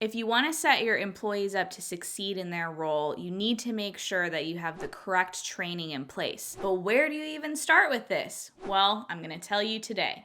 If you want to set your employees up to succeed in their role, you need to make sure that you have the correct training in place. But where do you even start with this? Well, I'm going to tell you today.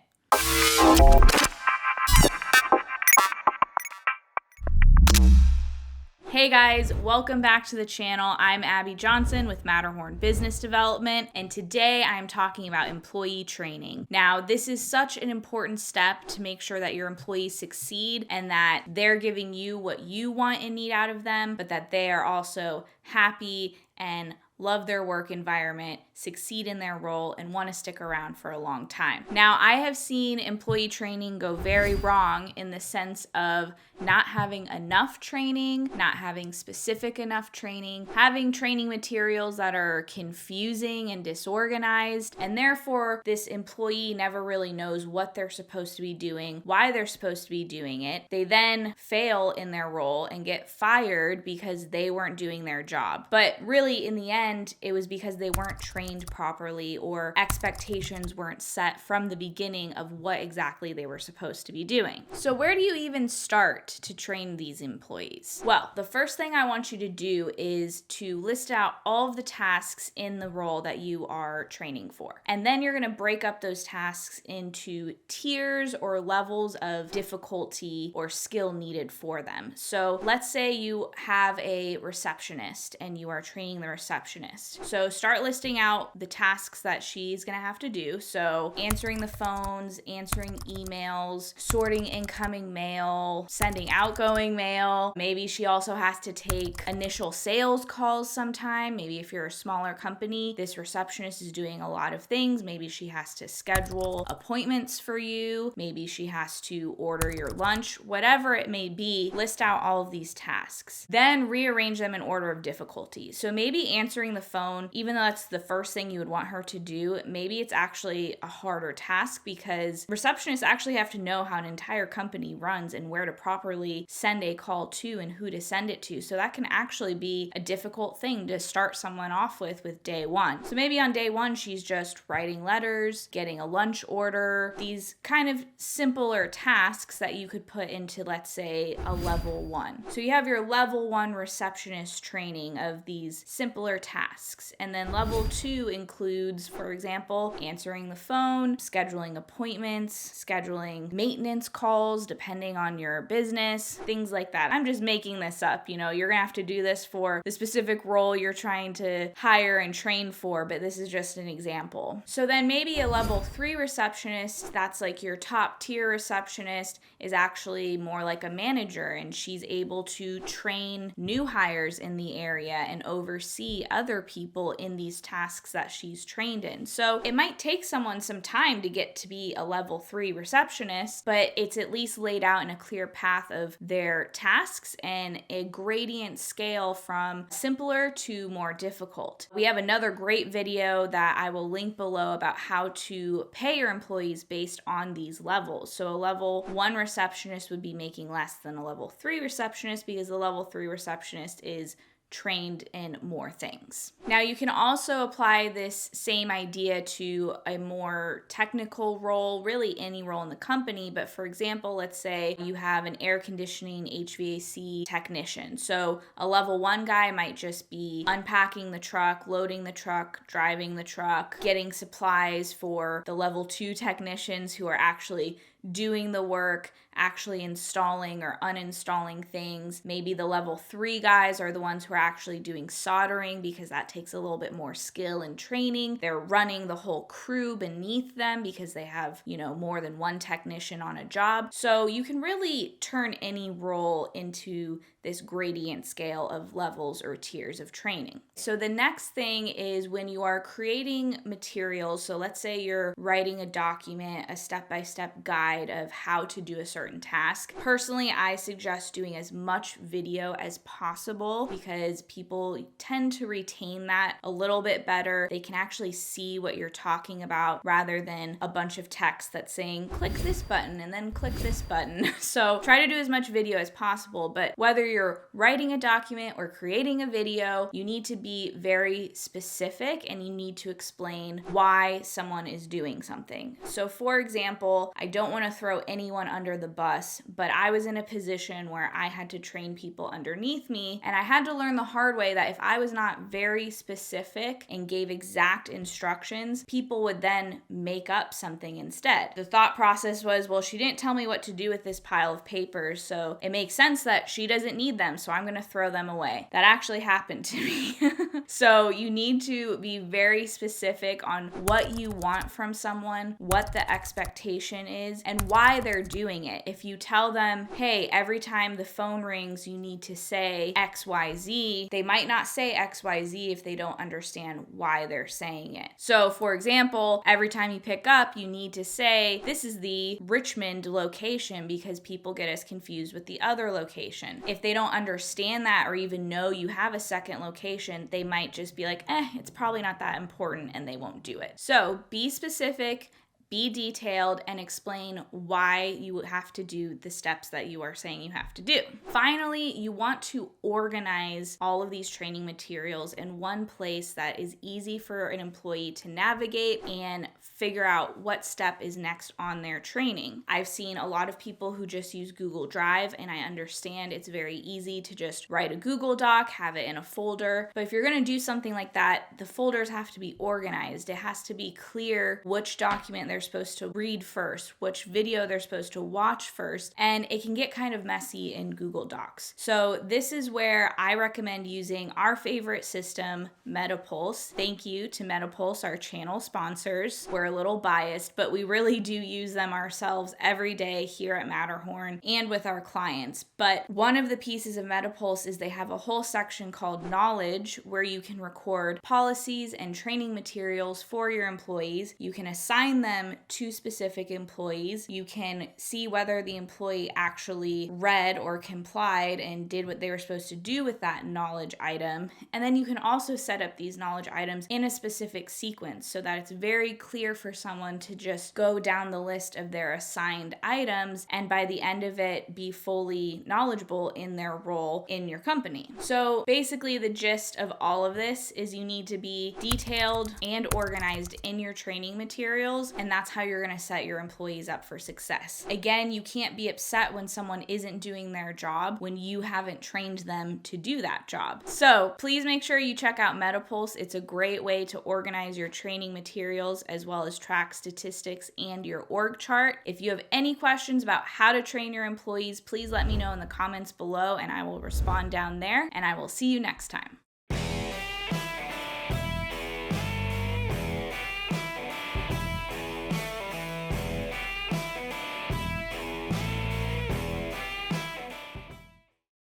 Hey guys, welcome back to the channel. I'm Abby Johnson with Matterhorn Business Development, and today I'm talking about employee training. Now, this is such an important step to make sure that your employees succeed and that they're giving you what you want and need out of them, but that they are also happy and love their work environment, succeed in their role, and want to stick around for a long time. Now, I have seen employee training go very wrong in the sense of not having enough training, not having specific enough training, having training materials that are confusing and disorganized, and therefore this employee never really knows what they're supposed to be doing, why they're supposed to be doing it. They then fail in their role and get fired because they weren't doing their job. But really, in the end, it was because they weren't trained properly or expectations weren't set from the beginning of what exactly they were supposed to be doing. So where do you even start to train these employees? Well, the first thing I want you to do is to list out all of the tasks in the role that you are training for. And then you're going to break up those tasks into tiers or levels of difficulty or skill needed for them. So let's say you have a receptionist and you are training the receptionist. So start listing out the tasks that she's going to have to do. So answering the phones, answering emails, sorting incoming mail, sending outgoing mail. Maybe she also has to take initial sales calls sometime. Maybe if you're a smaller company, this receptionist is doing a lot of things. Maybe she has to schedule appointments for you. Maybe she has to order your lunch, whatever it may be. List out all of these tasks. Then rearrange them in order of difficulty. So maybe answering the phone, even though that's the first thing you would want her to do, maybe it's actually a harder task because receptionists actually have to know how an entire company runs and where to properly send a call to and who to send it to. So that can actually be a difficult thing to start someone off with day one. So maybe on day one, she's just writing letters, getting a lunch order, these kind of simpler tasks that you could put into, let's say, a level 1. So you have your level 1 receptionist training of these simpler tasks. And then level 2 includes, for example, answering the phone, scheduling appointments, scheduling maintenance calls, depending on your business, things like that. I'm just making this up. You're gonna have to do this for the specific role you're trying to hire and train for, but this is just an example. So then maybe a level 3 receptionist, that's like your top tier receptionist, is actually more like a manager, and she's able to train new hires in the area and oversee other people in these tasks that she's trained in. So it might take someone some time to get to be a level 3 receptionist, but it's at least laid out in a clear path of their tasks and a gradient scale from simpler to more difficult. We have another great video that I will link below about how to pay your employees based on these levels. So a level 1 receptionist would be making less than a level 3 receptionist because the level 3 receptionist is trained in more things. Now, you can also apply this same idea to a more technical role, really any role in the company. But for example, let's say you have an air conditioning HVAC technician. So a level 1 guy might just be unpacking the truck, loading the truck, driving the truck, getting supplies for the level 2 technicians who are actually doing the work, actually installing or uninstalling things. Maybe the level 3 guys are the ones who are actually doing soldering because that takes a little bit more skill and training. They're running the whole crew beneath them because they have, more than one technician on a job. So you can really turn any role into this gradient scale of levels or tiers of training. So the next thing is when you are creating materials. So let's say you're writing a document, a step-by-step guide of how to do a certain task. Personally, I suggest doing as much video as possible because people tend to retain that a little bit better. They can actually see what you're talking about rather than a bunch of text that's saying, click this button and then click this button. So try to do as much video as possible, but whether you're writing a document or creating a video, you need to be very specific and you need to explain why someone is doing something. So for example, I don't want want to throw anyone under the bus, but I was in a position where I had to train people underneath me, and I had to learn the hard way that if I was not very specific and gave exact instructions, people would then make up something instead. The thought process was, well, she didn't tell me what to do with this pile of papers, so it makes sense that she doesn't need them, so I'm going to throw them away. That actually happened to me. So you need to be very specific on what you want from someone, what the expectation is, and why they're doing it. If you tell them, hey, every time the phone rings, you need to say XYZ, they might not say XYZ if they don't understand why they're saying it. So for example, every time you pick up, you need to say, this is the Richmond location, because people get us confused with the other location. If they don't understand that or even know you have a second location, they might just be like, it's probably not that important, and they won't do it. So be specific, be detailed, and explain why you have to do the steps that you are saying you have to do. Finally, you want to organize all of these training materials in one place that is easy for an employee to navigate and figure out what step is next on their training. I've seen a lot of people who just use Google Drive, and I understand it's very easy to just write a Google Doc, have it in a folder. But if you're going to do something like that, the folders have to be organized. It has to be clear which document they're supposed to read first, which video they're supposed to watch first, and it can get kind of messy in Google Docs. So this is where I recommend using our favorite system, MetaPulse. Thank you to MetaPulse, our channel sponsors. We're a little biased, but we really do use them ourselves every day here at Matterhorn and with our clients. But one of the pieces of MetaPulse is they have a whole section called Knowledge, where you can record policies and training materials for your employees. You can assign them to specific employees. You can see whether the employee actually read or complied and did what they were supposed to do with that knowledge item. And then you can also set up these knowledge items in a specific sequence so that it's very clear for someone to just go down the list of their assigned items and by the end of it be fully knowledgeable in their role in your company. So basically the gist of all of this is you need to be detailed and organized in your training materials, and that's how you're going to set your employees up for success. Again, you can't be upset when someone isn't doing their job when you haven't trained them to do that job. So please make sure you check out MetaPulse. It's a great way to organize your training materials as well as track statistics and your org chart. If you have any questions about how to train your employees, please let me know in the comments below and I will respond down there, and I will see you next time.